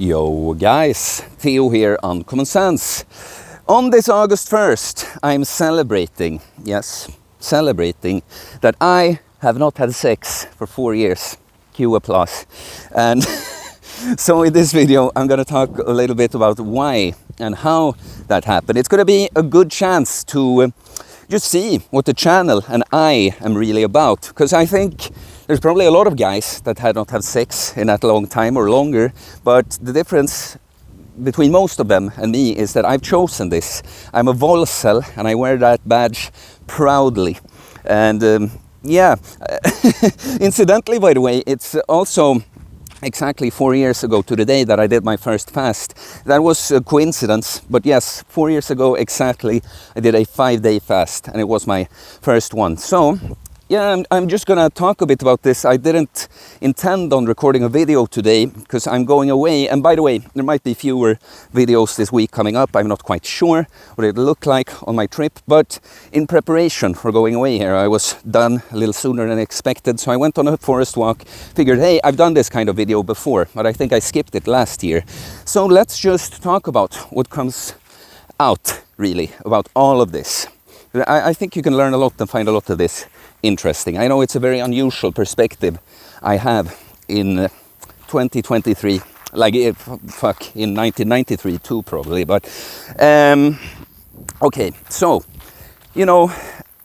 Yo guys, Theo here on Common Sense. On this August 1st, I'm celebrating, that I have not had sex for 4 years. Cue applause. And so in this video, I'm going to talk a little bit about why and how that happened. It's going to be a good chance to just see what the channel and I am really about. Because I think there's probably a lot of guys that had not had sex in that long time or longer, but the difference between most of them and me is that I've chosen this. I'm a VOLCEL and I wear that badge proudly. And incidentally, by the way, it's also exactly 4 years ago to the day that I did my first fast. That was a coincidence, but yes, 4 years ago exactly, I did a 5-day fast and it was my first one. So yeah, I'm just gonna talk a bit about this. I didn't intend on recording a video today because I'm going away. And by the way, there might be fewer videos this week coming up. I'm not quite sure what it'll look like on my trip. But in preparation for going away here, I was done a little sooner than expected. So I went on a forest walk, figured, hey, I've done this kind of video before, but I think I skipped it last year. So let's just talk about what comes out, really, about all of this. I think you can learn a lot and find a lot of this interesting. I know it's a very unusual perspective I have in 2023, like in 1993 too probably, but okay, so you know,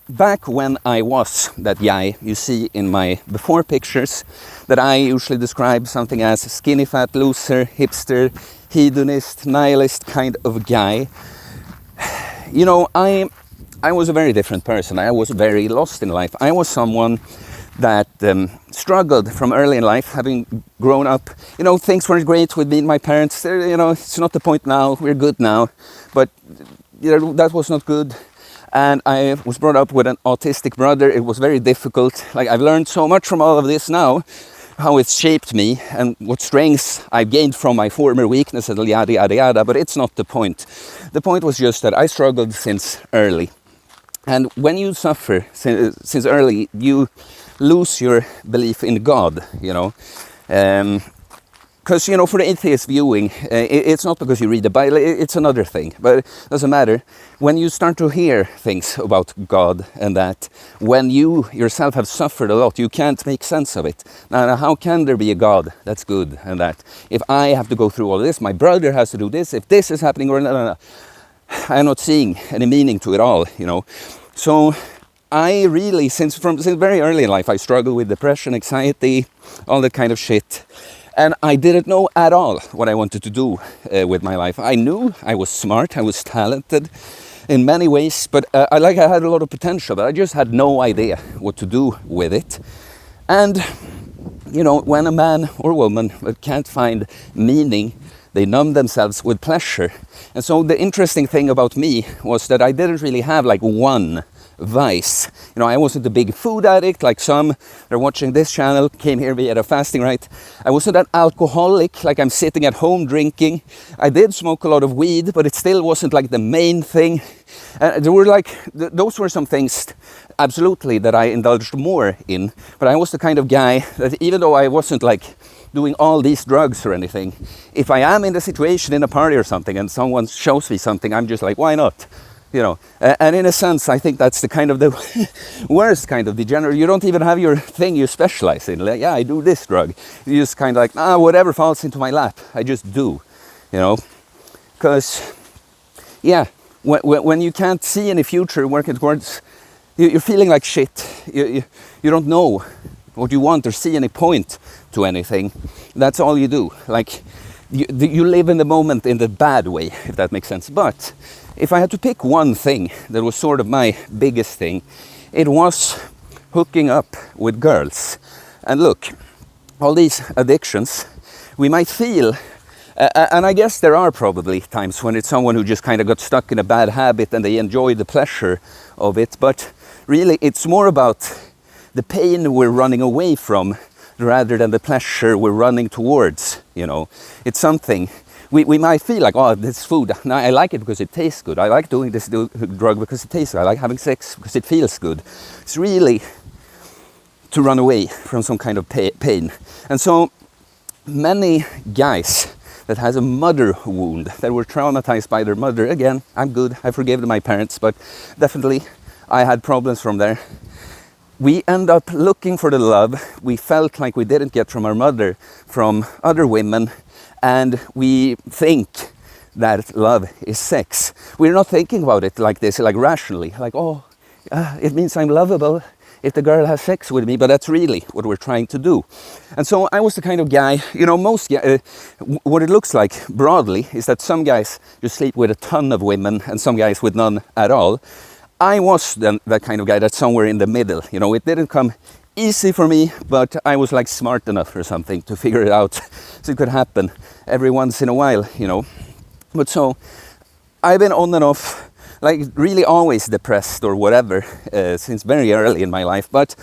back when I was that guy you see in my before pictures that I usually describe something as skinny fat loser, hipster, hedonist, nihilist kind of guy, you know, I was a very different person. I was very lost in life. I was someone that struggled from early in life, having grown up. You know, things weren't great with me and my parents. You know, it's not the point now. We're good now. But you know, that was not good. And I was brought up with an autistic brother. It was very difficult. Like, I've learned so much from all of this now, how it's shaped me and what strengths I've gained from my former weaknesses, yada, yada, yada. But it's not the point. The point was just that I struggled since early. And when you suffer since early, you lose your belief in God, you know. Because, you know, for the atheist viewing, it's not because you read the Bible, it's another thing. But it doesn't matter. When you start to hear things about God and that, when you yourself have suffered a lot, you can't make sense of it. Now, how can there be a God that's good and that? If I have to go through all this, my brother has to do this, if this is happening, or no. I'm not seeing any meaning to it all, you know. So I really, since very early in life, I struggled with depression, anxiety, all that kind of shit. And I didn't know at all what I wanted to do with my life. I knew I was smart, I was talented in many ways, but I had a lot of potential, but I just had no idea what to do with it. And, you know, when a man or woman can't find meaning, they numb themselves with pleasure. And so the interesting thing about me was that I didn't really have like one vice. You know, I wasn't a big food addict like some. They're watching this channel, came here via a fasting, right? I wasn't an alcoholic, like I'm sitting at home drinking. I did smoke a lot of weed, but it still wasn't like the main thing. There were like, those were some things absolutely that I indulged more in. But I was the kind of guy that even though I wasn't like doing all these drugs or anything, if I am in the situation in a party or something and someone shows me something, I'm just like, why not? You know, and in a sense, I think that's the kind of the worst kind of degenerate. You don't even have your thing you specialize in. Like, yeah, I do this drug. You just kind of like, whatever falls into my lap, I just do, you know. Because, yeah, when you can't see any future working towards, you're feeling like shit. You don't know what you want or see any point to anything. That's all you do. Like, you live in the moment in the bad way, if that makes sense. But if I had to pick one thing that was sort of my biggest thing, it was hooking up with girls. And look, all these addictions, we might feel, and I guess there are probably times when it's someone who just kind of got stuck in a bad habit and they enjoy the pleasure of it, but really it's more about the pain we're running away from rather than the pleasure we're running towards, you know. It's something we might feel like, oh, this food, now I like it because it tastes good. I like doing this drug because it tastes good. I like having sex because it feels good. It's really to run away from some kind of pain. And so many guys that has a mother wound, that were traumatized by their mother. Again, I'm good, I forgave my parents, but definitely I had problems from there. We end up looking for the love we felt like we didn't get from our mother, from other women, and we think that love is sex. We're not thinking about it like this, like rationally, like, oh, it means I'm lovable if the girl has sex with me, but that's really what we're trying to do. And so I was the kind of guy, you know, what it looks like broadly is that some guys just sleep with a ton of women and some guys with none at all. I was then that kind of guy that's somewhere in the middle. You know, it didn't come easy for me, but I was like smart enough or something to figure it out. So it could happen every once in a while, you know. But so I've been on and off, like really always depressed or whatever, since very early in my life. But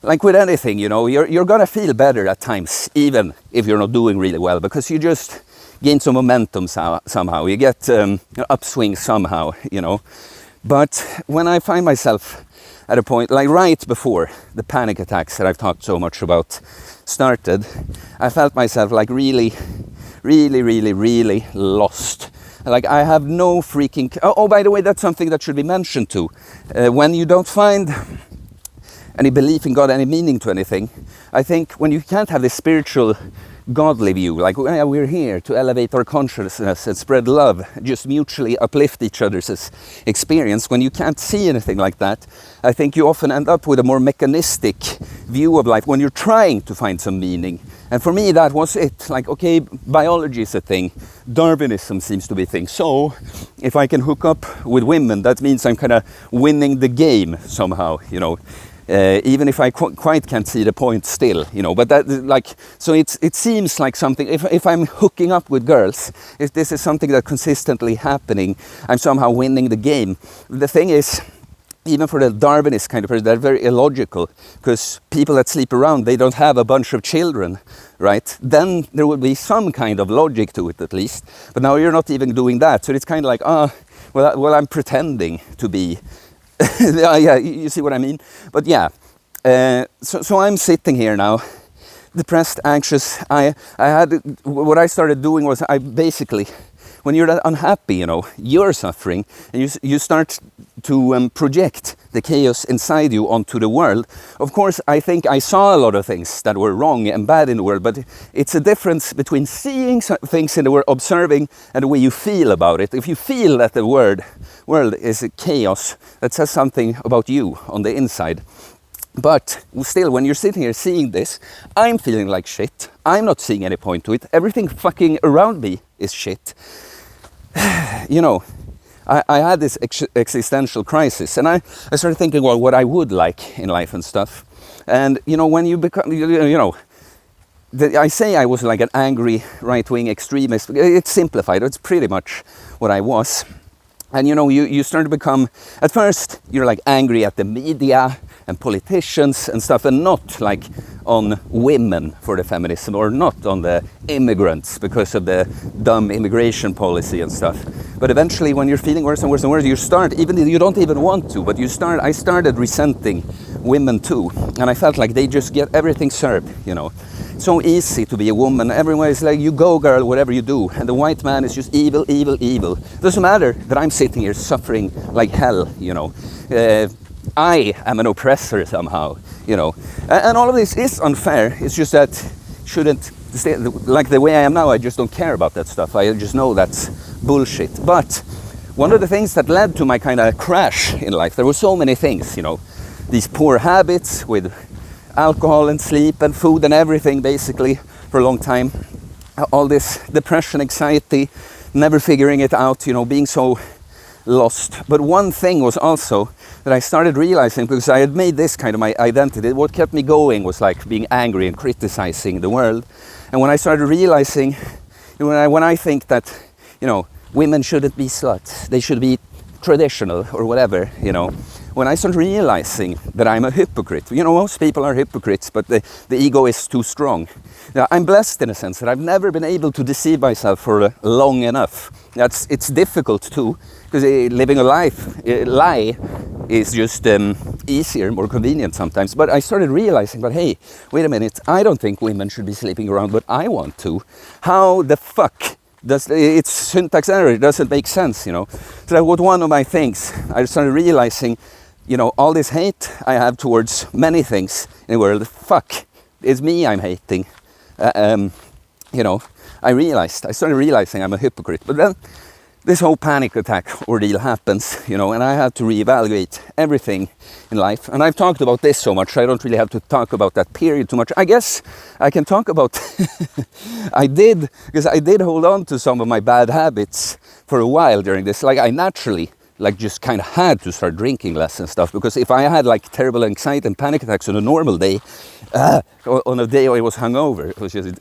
like with anything, you know, you're gonna feel better at times, even if you're not doing really well, because you just gain some momentum somehow. You get an upswing somehow, you know. But when I find myself at a point, like right before the panic attacks that I've talked so much about started, I felt myself like really lost. Like I have no freaking... Oh, by the way, that's something that should be mentioned too. When you don't find any belief in God, any meaning to anything, I think when you can't have this spiritual godly view, like we're here to elevate our consciousness and spread love, just mutually uplift each other's experience, when you can't see anything like that, I think you often end up with a more mechanistic view of life when you're trying to find some meaning. And for me that was it, like okay, biology is a thing, Darwinism seems to be a thing, so if I can hook up with women, that means I'm kind of winning the game somehow, you know. Even if I quite can't see the point still, you know, but that, like, so it seems like something, if I'm hooking up with girls, if this is something that's consistently happening, I'm somehow winning the game. The thing is, even for the Darwinist kind of person, they're very illogical, because people that sleep around, they don't have a bunch of children, right? Then there would be some kind of logic to it at least, but now you're not even doing that, so it's kind of like, well, I'm pretending to be. Yeah, you see what I mean? But yeah, so I'm sitting here now, depressed, anxious. What I started doing was I basically, when you're that unhappy, you know, you're suffering, and you start to project the chaos inside you onto the world. Of course, I think I saw a lot of things that were wrong and bad in the world, but it's a difference between seeing things in the world, observing, and the way you feel about it. If you feel that the world is a chaos, that says something about you on the inside. But still, when you're sitting here seeing this, I'm feeling like shit. I'm not seeing any point to it. Everything fucking around me is shit. You know, I had this existential crisis, and I started thinking, well, what I would like in life and stuff. And, you know, when you become, you know, I say I was like an angry right-wing extremist. It's simplified. It's pretty much what I was. And, you know, you start to become, at first, you're like angry at the media and politicians and stuff, and not like on women for the feminism, or not on the immigrants because of the dumb immigration policy and stuff. But eventually, when you're feeling worse and worse and worse, you start, even if you don't even want to, but I started resenting women too. And I felt like they just get everything served, you know. So easy to be a woman. Everyone is like, you go girl, whatever you do. And the white man is just evil, evil, evil. Doesn't matter that I'm sitting here suffering like hell, you know. I am an oppressor somehow, you know. And all of this is unfair. It's just that shouldn't stay, like the way I am now, I just don't care about that stuff. I just know that's bullshit. But one of the things that led to my kind of crash in life, there were so many things, you know. These poor habits with alcohol and sleep and food and everything basically for a long time. All this depression, anxiety, never figuring it out, you know, being so lost. But one thing was also that I started realizing, because I had made this kind of my identity, what kept me going was like being angry and criticizing the world. And when I started realizing, when I think that, you know, women shouldn't be sluts, they should be traditional or whatever, you know, when I started realizing that I'm a hypocrite, you know, most people are hypocrites, but the ego is too strong. Now, I'm blessed in a sense that I've never been able to deceive myself for long enough. It's difficult too, because living a lie is just easier, more convenient sometimes. But I started realizing, but hey, wait a minute, I don't think women should be sleeping around, but I want to. How the fuck it's syntax error, it doesn't make sense, you know. So that was one of my things. I started realizing, you know, all this hate I have towards many things in the world, fuck, it's me I'm hating. You know, I started realizing I'm a hypocrite. But then this whole panic attack ordeal happens, you know, and I had to reevaluate everything in life. And I've talked about this so much, I don't really have to talk about that period too much. I guess I can talk about, because I did hold on to some of my bad habits for a while during this. Like I naturally, like just kind of had to start drinking less and stuff, because if I had like terrible anxiety and panic attacks on a normal day, on a day I was hungover, it was just,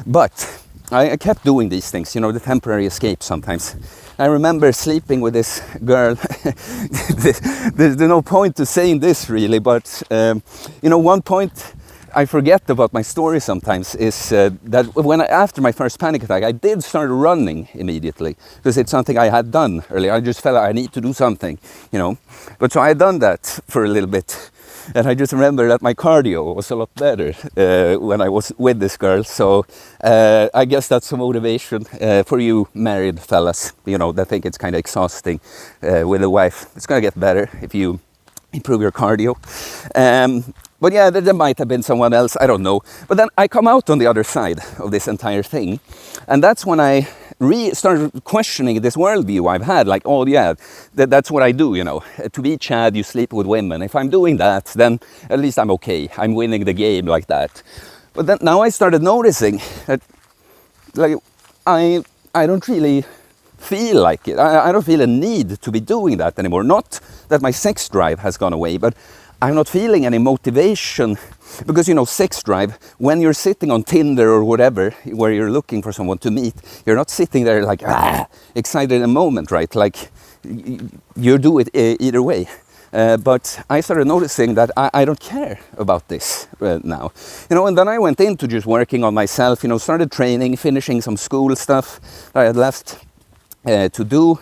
but I kept doing these things, you know, the temporary escape sometimes. I remember sleeping with this girl. There's no point to saying this really, but you know, one point I forget about my story sometimes is that after my first panic attack, I did start running immediately, because it's something I had done earlier. I just felt like I need to do something, you know. But so I had done that for a little bit. And I just remember that my cardio was a lot better when I was with this girl. So I guess that's a motivation for you married fellas, you know, that think it's kind of exhausting with a wife. It's going to get better if you improve your cardio. But yeah, there might have been someone else, I don't know. But then I come out on the other side of this entire thing. And that's when I started questioning this worldview I've had. Like, oh yeah, that's what I do, you know. To be Chad, you sleep with women. If I'm doing that, then at least I'm okay. I'm winning the game like that. But then now I started noticing that, like, I don't really feel like it. I don't feel a need to be doing that anymore. Not that my sex drive has gone away, but I'm not feeling any motivation, because, you know, sex drive, when you're sitting on Tinder or whatever, where you're looking for someone to meet, you're not sitting there like, excited in a moment, right? Like, you do it either way. But I started noticing that I don't care about this now. You know, and then I went into just working on myself, you know, started training, finishing some school stuff that I had left to do.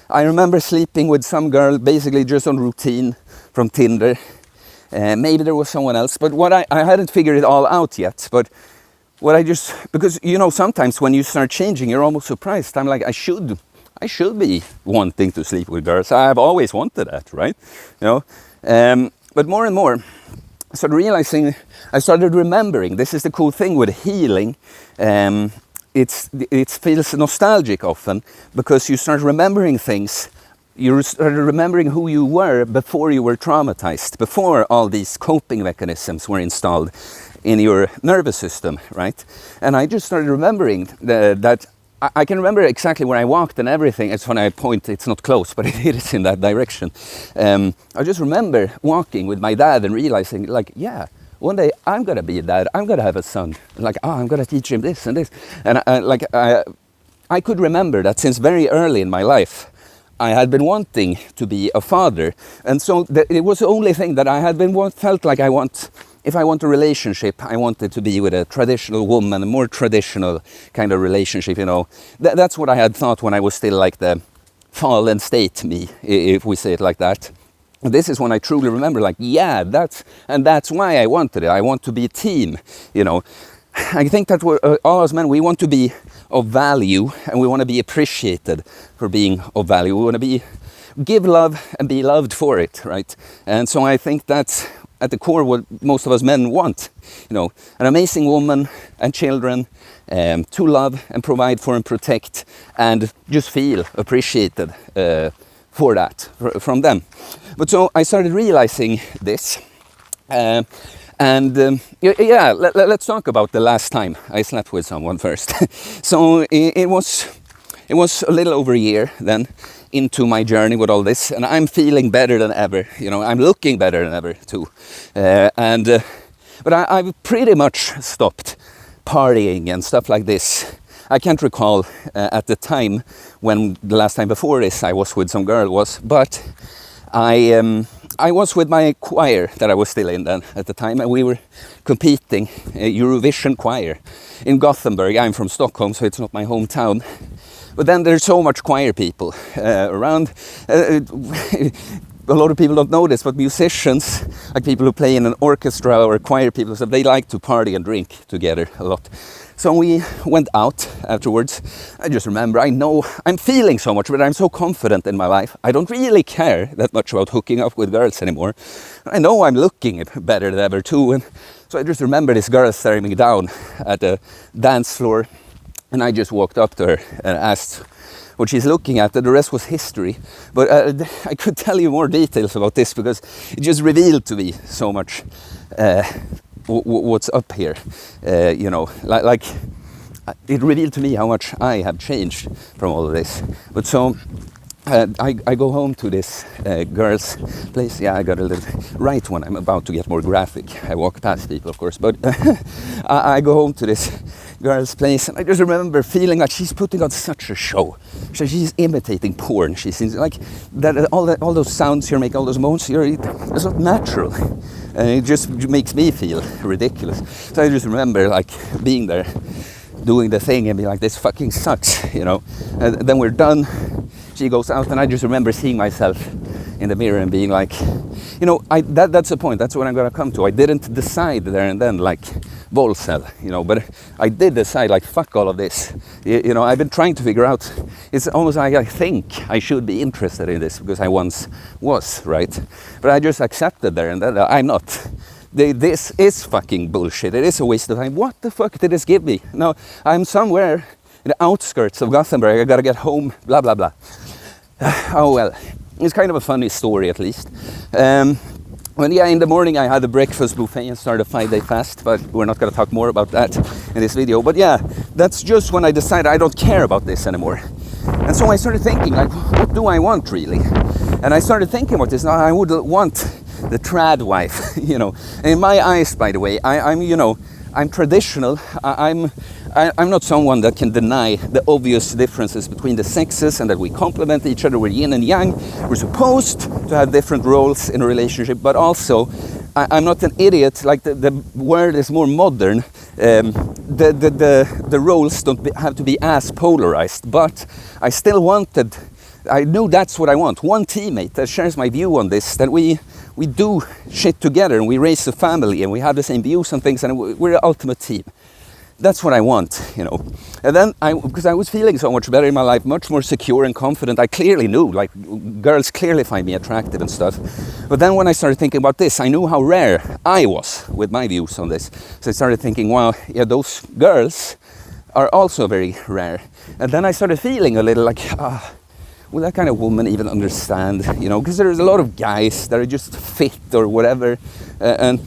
I remember sleeping with some girl, basically just on routine from Tinder. Maybe there was someone else, but what I hadn't figured it all out yet. But what I just, because, you know, sometimes when you start changing, you're almost surprised. I'm like, I should be wanting to sleep with girls. I've always wanted that, right? You know, but more and more, I started realizing, I started remembering. This is the cool thing with healing. It feels nostalgic often, because you start remembering things. You started remembering who you were before you were traumatized, before all these coping mechanisms were installed in your nervous system, right? And I just started remembering that I can remember exactly where I walked and everything. It's when I point, it's not close, but it is in that direction. I just remember walking with my dad and realizing, like, yeah, one day I'm gonna be a dad, I'm gonna have a son. Like, oh, I'm gonna teach him this and this. And I could remember that since very early in my life, I had been wanting to be a father. And so it was the only thing that I had been felt like if I want a relationship, I wanted to be with a traditional woman, a more traditional kind of relationship, you know. That's what I had thought when I was still like the fallen state me, if we say it like that. This is when I truly remember, like, yeah, that's why I wanted it. I want to be a team, you know. I think that all us men, we want to be of value, and we want to be appreciated for being of value. We want to give love and be loved for it, right? And so I think that's at the core what most of us men want, you know, an amazing woman and children to love and provide for and protect, and just feel appreciated for that from them. But so I started realizing this. Yeah, let's talk about the last time I slept with someone first. So it was a little over a year then into my journey with all this, and I'm feeling better than ever. You know, I'm looking better than ever too. But I've pretty much stopped partying and stuff like this. I can't recall at the time when the last time before this I was with some girl was, but I was with my choir that I was still in then at the time, and we were competing Eurovision choir in Gothenburg. I'm from Stockholm, so it's not my hometown. But then there's so much choir people around. a lot of people don't know this, but musicians, like people who play in an orchestra or choir people, so they like to party and drink together a lot. So we went out afterwards. I just remember, I know I'm feeling so much, but I'm so confident in my life. I don't really care that much about hooking up with girls anymore. I know I'm looking better than ever too. And so I just remember this girl staring me down at the dance floor. And I just walked up to her and asked what she's looking at. The rest was history. But I could tell you more details about this because it just revealed to me so much what's up here, you know, like it revealed to me how much I have changed from all of this. But so I go home to this girl's place. Yeah, I got a little right when I'm about to get more graphic. I walk past people, of course, but I go home to this girl's place, and I just remember feeling like she's putting on such a show. She's imitating porn. She seems like that. All those sounds you're making, all those moans, it's not natural. And it just makes me feel ridiculous. So I just remember like being there, doing the thing and being like, this fucking sucks, you know. And then we're done, she goes out, and I just remember seeing myself in the mirror and being like, you know, that's the point, that's what I'm gonna come to. I didn't decide there and then like VOLCEL, you know, but I did decide like, fuck all of this. You know, I've been trying to figure out, it's almost like I think I should be interested in this because I once was, right? But I just accepted there and then I'm not. This is fucking bullshit. It is a waste of time. What the fuck did this give me? No, I'm somewhere in the outskirts of Gothenburg. I gotta get home, blah, blah, blah. Oh well, it's kind of a funny story at least. When in the morning I had a breakfast buffet and started a 5-day fast, but we're not gonna talk more about that in this video. But yeah, that's just when I decided I don't care about this anymore. And so I started thinking, like, what do I want really? And I started thinking about this. Now I would want the trad wife, you know. And in my eyes, by the way, I'm you know, I'm traditional. I'm not someone that can deny the obvious differences between the sexes and that we complement each other. We're yin and yang. We're supposed to have different roles in a relationship, but also I'm not an idiot. Like the word is more modern. The roles don't have to be as polarized, but I still wanted, I knew that's what I want. One teammate that shares my view on this, that we do shit together and we raise a family and we have the same views on things and we're the ultimate team. That's what I want, you know. And then because I was feeling so much better in my life, much more secure and confident, I clearly knew, like, girls clearly find me attractive and stuff. But then when I started thinking about this, I knew how rare I was with my views on this. So I started thinking, wow, yeah, those girls are also very rare. And then I started feeling a little like, will that kind of woman even understand, you know, because there's a lot of guys that are just fit or whatever, and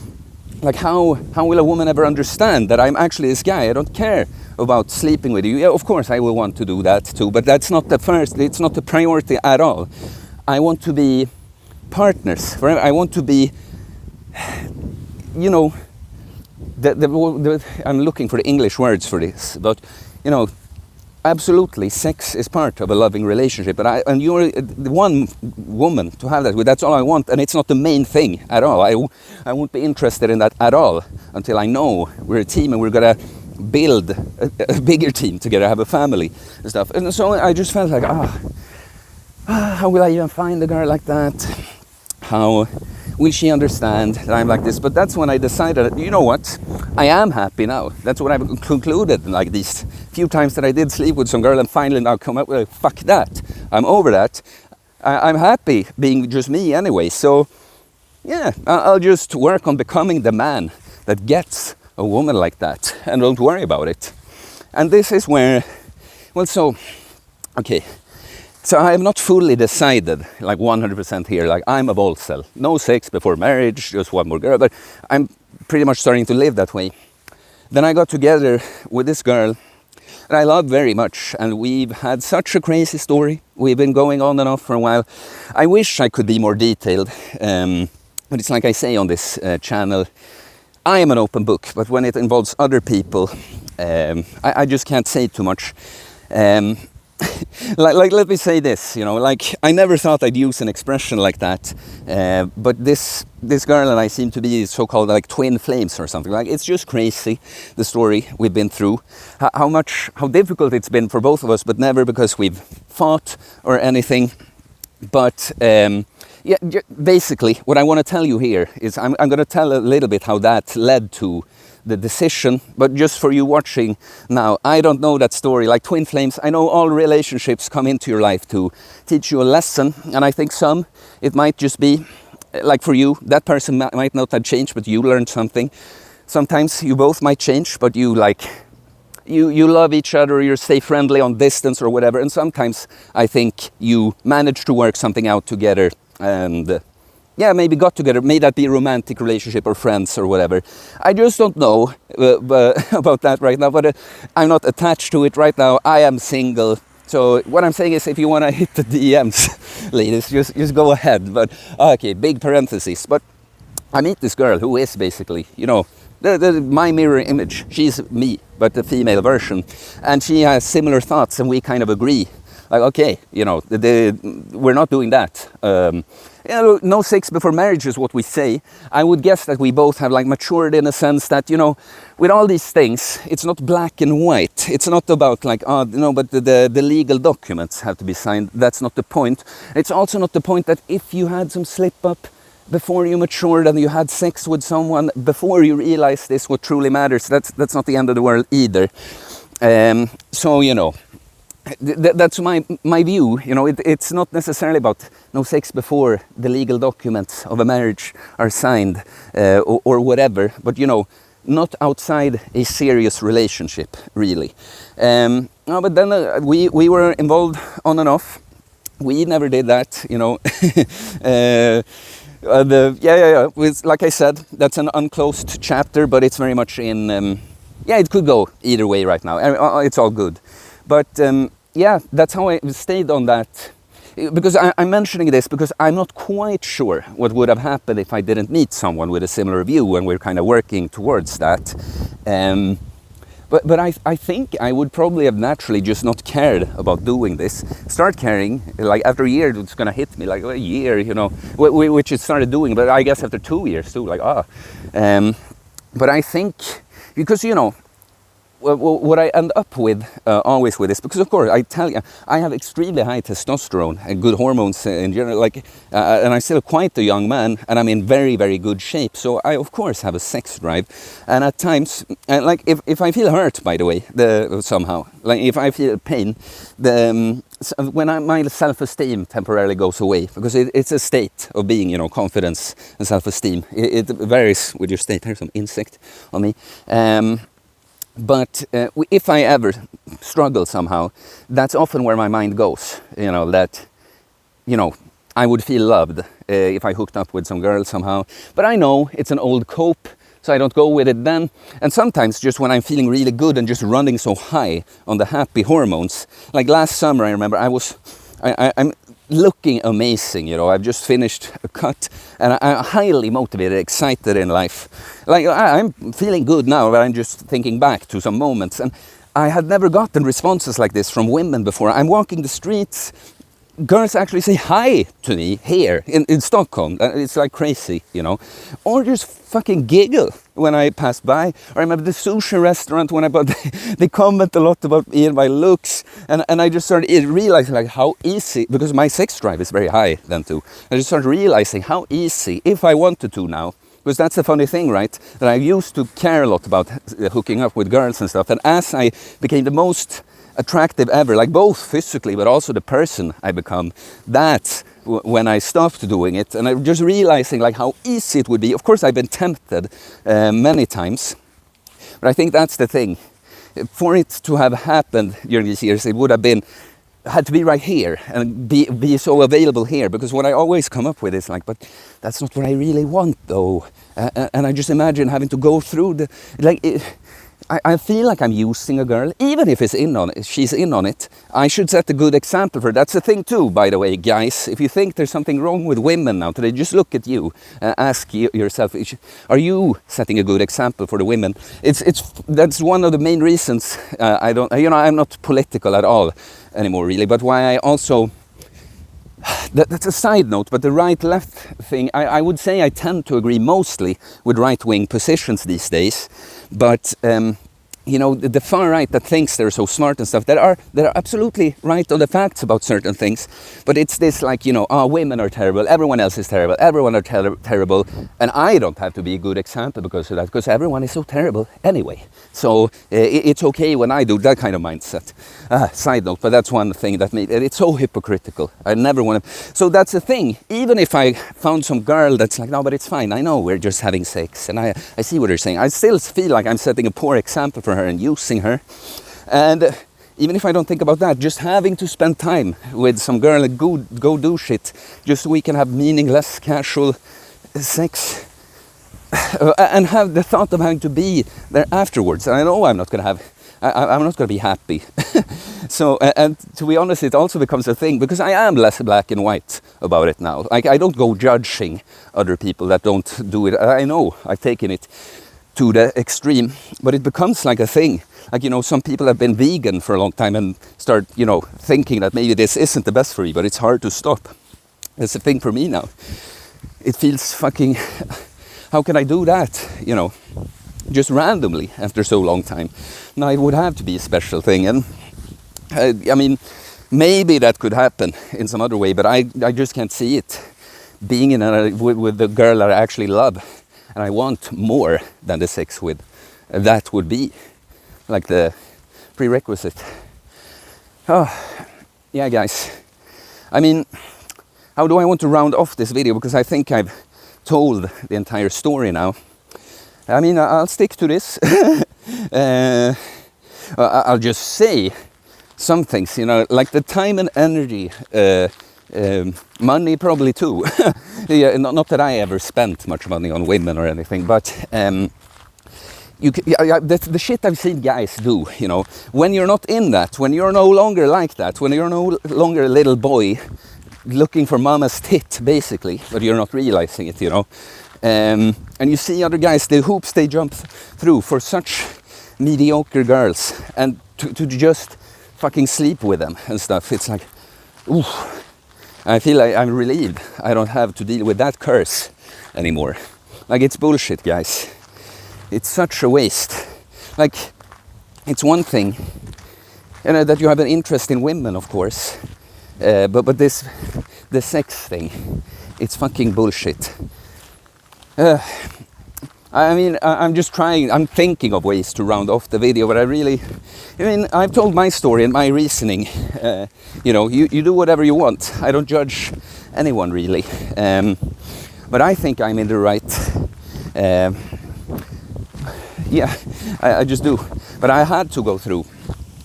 like how will a woman ever understand that I'm actually this guy? I don't care about sleeping with you. Yeah, of course I will want to do that too, but that's not the first, it's not the priority at all. I want to be partners, I want to be, you know, I'm looking for the English words for this, but, you know, absolutely, sex is part of a loving relationship, and you're the one woman to have that with. That's all I want, and it's not the main thing at all. I won't be interested in that at all until I know we're a team and we're gonna build a bigger team together, have a family and stuff. And so I just felt like, how will I even find a girl like that? How will she understand that I'm like this? But that's when I decided that, you know what, I am happy now. That's what I've concluded, like these few times that I did sleep with some girl and finally now come up with, fuck that, I'm over that. I'm happy being just me anyway. So yeah, I'll just work on becoming the man that gets a woman like that and don't worry about it. And this is where, well, so, okay. So I have not fully decided, like 100% here, like I'm a VOLCEL. No sex before marriage, just one more girl, but I'm pretty much starting to live that way. Then I got together with this girl that I love very much, and we've had such a crazy story. We've been going on and off for a while. I wish I could be more detailed, but it's like I say on this channel, I am an open book, but when it involves other people, I just can't say too much. Like let me say this, you know, like I never thought I'd use an expression like that, but this girl and I seem to be so-called like twin flames or something. Like, it's just crazy, the story we've been through, how difficult it's been for both of us, but never because we've fought or anything. But yeah, basically, what I want to tell you here is I'm going to tell a little bit how that led to the decision. But just for you watching now, I don't know that story. Like twin flames, I know all relationships come into your life to teach you a lesson. And I think some, it might just be, like for you, that person might not have changed, but you learned something. Sometimes you both might change, but you you love each other, you stay friendly on distance or whatever. And sometimes I think you manage to work something out together and yeah, maybe got together. May that be a romantic relationship or friends or whatever. I just don't know about that right now, but I'm not attached to it right now. I am single. So what I'm saying is, if you want to hit the DMs, ladies, just go ahead. But okay, big parentheses. But I meet this girl who is basically, you know, my mirror image. She's me, but the female version. And she has similar thoughts, and we kind of agree. Like, okay, you know, we're not doing that. You know, no sex before marriage is what we say. I would guess that we both have like matured in a sense that, you know, with all these things, it's not black and white. It's not about like, oh, no, but the legal documents have to be signed. That's not the point. It's also not the point that if you had some slip up before you matured and you had sex with someone before you realized this, what truly matters, that's not the end of the world either. So, you know, that's my view. You know, it's not necessarily about no sex before the legal documents of a marriage are signed or whatever, but you know, not outside a serious relationship, really. No, but then we were involved on and off. We never did that, you know. With, like I said, that's an unclosed chapter, but it's very much in. Yeah, it could go either way right now. It's all good. But yeah, that's how I stayed on that. Because I'm mentioning this because I'm not quite sure what would have happened if I didn't meet someone with a similar view, and we're kind of working towards that. But I think I would probably have naturally just not cared about doing this. Start caring, like after a year, it's going to hit me, like a year, you know, which it started doing. But I guess after 2 years too, like, But I think, because, you know, what I end up with always with this, because of course I tell you, I have extremely high testosterone and good hormones in general, like, and I'm still quite a young man, and I'm in very, very good shape. So I of course have a sex drive, and at times, like if I feel hurt, by the way, somehow, like if I feel pain, when my self-esteem temporarily goes away, because it's a state of being, you know, confidence and self-esteem. It varies with your state. There's some insect on me. But if I ever struggle somehow, that's often where my mind goes, you know, that, you know, I would feel loved if I hooked up with some girl somehow. But I know it's an old cope, so I don't go with it then. And sometimes just when I'm feeling really good and just running so high on the happy hormones, like last summer, I remember I'm looking amazing, you know. I've just finished a cut and I'm highly motivated, excited in life. Like I'm feeling good now, but I'm just thinking back to some moments, and I had never gotten responses like this from women before. I'm walking the streets, girls actually say hi to me here in Stockholm. It's like crazy, you know. Or just fucking giggle when I pass by. I remember the sushi restaurant when they comment a lot about me and my looks, and I just started realizing like how easy, because my sex drive is very high then too. I just started realizing how easy, if I wanted to now, because that's the funny thing, right? That I used to care a lot about hooking up with girls and stuff, and as I became the most attractive ever, like both physically but also the person I become, that's when I stopped doing it. And I'm just realizing like how easy it would be. Of course I've been tempted many times, but I think that's the thing. For it to have happened during these years, it would have had to be right here and be so available here, because what I always come up with is like, but that's not what I really want though. And I just imagine having to go through I feel like I'm using a girl, even if she's in on it. I should set a good example for her. That's the thing too, by the way, guys. If you think there's something wrong with women now today, just look at you. Ask yourself, are you setting a good example for the women? That's one of the main reasons I'm not political at all anymore, really. But why I also, that's a side note, but the right-left thing, I would say I tend to agree mostly with right-wing positions these days. But you know, the far right that thinks they're so smart and stuff, that are absolutely right on the facts about certain things, but it's this like, you know, oh, women are terrible, everyone else is terrible, everyone are terrible, and I don't have to be a good example because of that, because everyone is so terrible anyway. So it's okay when I do that kind of mindset. Side note, but that's one thing that made it's so hypocritical. I never want to. So that's the thing. Even if I found some girl that's like, no, but it's fine. I know we're just having sex, and I see what they're saying. I still feel like I'm setting a poor example for her and using her. And even if I don't think about that, just having to spend time with some girl and go do shit, just so we can have meaningless, casual sex. And have the thought of having to be there afterwards. And I know I'm not going to have, I'm not going to be happy. So, and to be honest, it also becomes a thing, because I am less black and white about it now. Like, I don't go judging other people that don't do it. I know I've taken it to the extreme, but it becomes like a thing. Like, you know, some people have been vegan for a long time and start, you know, thinking that maybe this isn't the best for me, but it's hard to stop. That's a thing for me now. It feels fucking... How can I do that, you know, just randomly after so long time? Now, it would have to be a special thing. And I mean, maybe that could happen in some other way, but I just can't see it being in with the girl that I actually love and I want more than the sex with. That would be like the prerequisite. Oh, yeah, guys. I mean, how do I want to round off this video? Because I think I've told the entire story now. I mean, I'll stick to this. I'll just say some things, you know, like the time and energy, money probably too. Yeah, not that I ever spent much money on women or anything, but the shit I've seen guys do, you know, when you're not in that, when you're no longer like that, when you're no longer a little boy looking for mama's tit, basically, but you're not realizing it, you know. And you see other guys, the hoops they jump through for such mediocre girls, and to just fucking sleep with them and stuff. It's like, ooh, I feel like I'm relieved. I don't have to deal with that curse anymore. Like, it's bullshit, guys. It's such a waste. Like, it's one thing, you know, that you have an interest in women, of course. But the sex thing, it's fucking bullshit. I mean, I'm just trying, I'm thinking of ways to round off the video, but I mean, I've told my story and my reasoning. You know, you do whatever you want. I don't judge anyone, really. But I think I'm in the right. Yeah, I just do. But I had to go through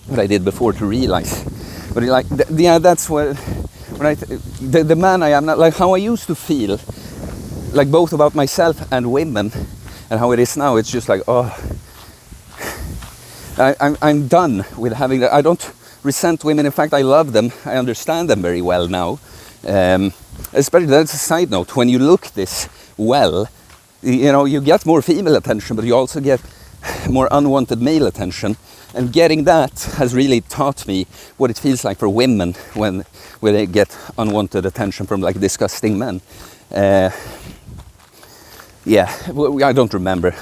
what I did before to realize. But like, yeah, that's what when the man I am, not like how I used to feel, like both about myself and women, and how it is now. It's just like, oh, I'm done with having that. I don't resent women. In fact, I love them. I understand them very well now. Especially, that's a side note. When you look this well, you know, you get more female attention, but you also get more unwanted male attention. And getting that has really taught me what it feels like for women when they get unwanted attention from like disgusting men. Yeah, I don't remember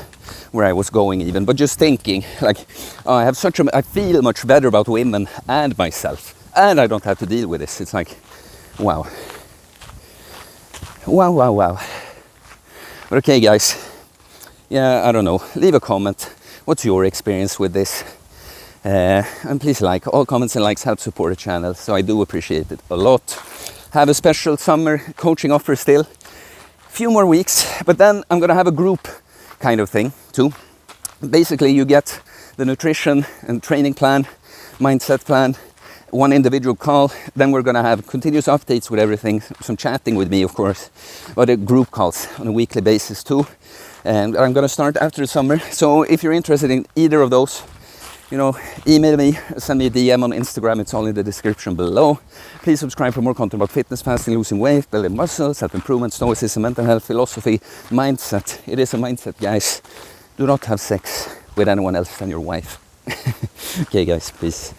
where I was going even, but just thinking like, oh, I feel much better about women and myself, and I don't have to deal with this. It's like, wow. Wow. But okay, guys. Yeah, I don't know. Leave a comment. What's your experience with this? And please like. All comments and likes help support the channel, so I do appreciate it a lot. Have a special summer coaching offer still. Few more weeks, but then I'm gonna have a group kind of thing too. Basically, you get the nutrition and training plan, mindset plan, one individual call. Then we're gonna have continuous updates with everything, some chatting with me, of course, but group calls on a weekly basis too. And I'm gonna start after the summer. So if you're interested in either of those, you know, email me, send me a DM on Instagram. It's all in the description below. Please subscribe for more content about fitness, fasting, losing weight, building muscle, self-improvement, stoicism, mental health, philosophy, mindset. It is a mindset, guys. Do not have sex with anyone else than your wife. Okay, guys, peace.